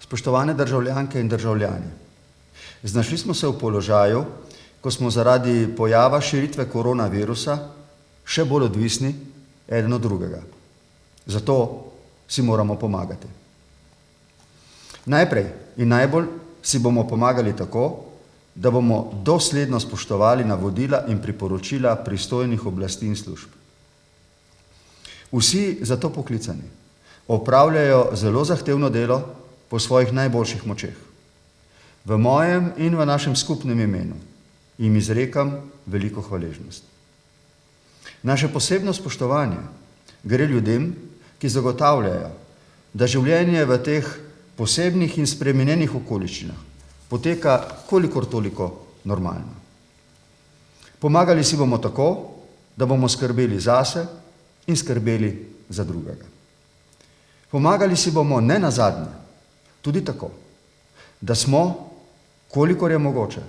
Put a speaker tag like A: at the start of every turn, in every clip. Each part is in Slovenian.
A: Spoštovane državljanke in državljani, znašli smo se v položaju, ko smo zaradi pojava širitve koronavirusa še bolj odvisni eden od drugega. Zato si moramo pomagati. Najprej in najbolj si bomo pomagali tako, da bomo dosledno spoštovali navodila in priporočila pristojnih oblasti in služb. Vsi za to poklicani opravljajo zelo zahtevno delo po svojih najboljših močeh. V mojem in v našem skupnem imenu jim izrekam veliko hvaležnost. Naše posebno spoštovanje gre ljudem, ki zagotavljajo, da življenje v teh posebnih in spremenjenih okoliščinah poteka kolikor toliko normalno. Pomagali si bomo tako, da bomo skrbeli zase in skrbeli za drugega. Pomagali si bomo ne nazadnje tudi tako, da smo, kolikor je mogoče,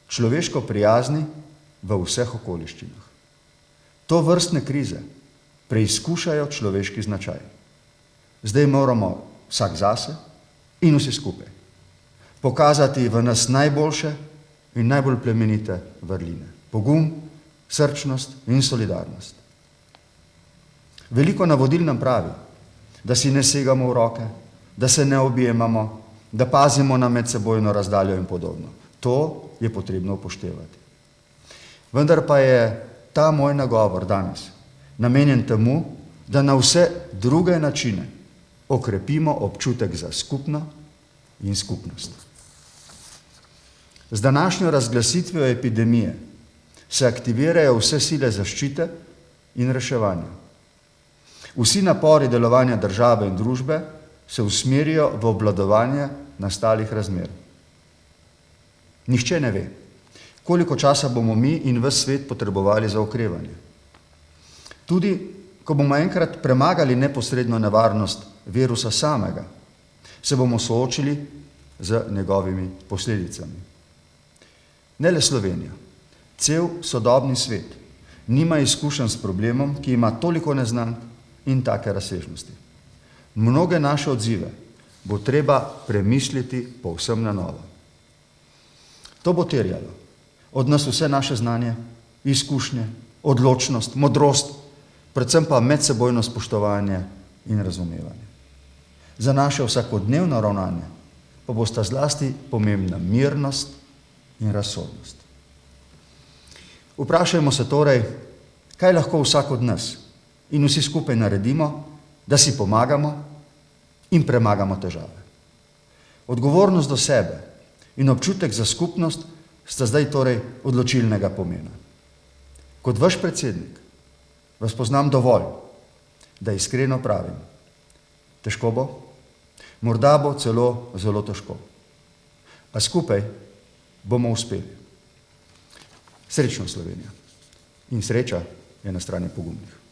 A: človeško prijazni v vseh okoliščinah. To vrstne krize preizkušajo človeški značaj. Zdaj moramo vsak zase in vsi skupaj pokazati v nas najboljše in najbolj plemenite vrline. Pogum, srčnost in solidarnost. Veliko navodil nam pravi, da si ne segamo v roke, da se ne objemamo, da pazimo na medsebojno razdaljo in podobno. To je potrebno upoštevati. Vendar pa je ta moj nagovor danes namenjen temu, da na vse druge načine okrepimo občutek za skupno in skupnost. Z današnjo razglasitvijo epidemije se aktivirajo vse sile zaščite in reševanja. Vsi napori delovanja države in družbe se usmerijo v obvladovanje nastalih razmer. Nihče ne ve, koliko časa bomo mi in ves svet potrebovali za okrevanje. Tudi, ko bomo enkrat premagali neposredno nevarnost virusa samega, se bomo soočili z njegovimi posledicami. Ne le Slovenija, cel sodobni svet nima izkušenj s problemom, ki ima toliko neznank in take razsežnosti. Mnoge naše odzive bo treba premisliti povsem na novo. To bo terjalo od nas vse naše znanje, izkušnje, odločnost, modrost, predvsem pa medsebojno spoštovanje in razumevanje. Za naše vsakodnevno ravnanje pa bosta zlasti pomembna mirnost in razsodnost. Vprašajmo se torej, kaj lahko vsak od nas in vsi skupaj naredimo, da si pomagamo in premagamo težave. Odgovornost do sebe in občutek za skupnost sta zdaj torej odločilnega pomena. Kot vaš predsednik vas poznam dovolj, da iskreno pravim. Težko bo? Morda bo celo zelo težko. A skupaj bomo uspeli. Srečno Slovenija. In sreča je na strani pogumnih.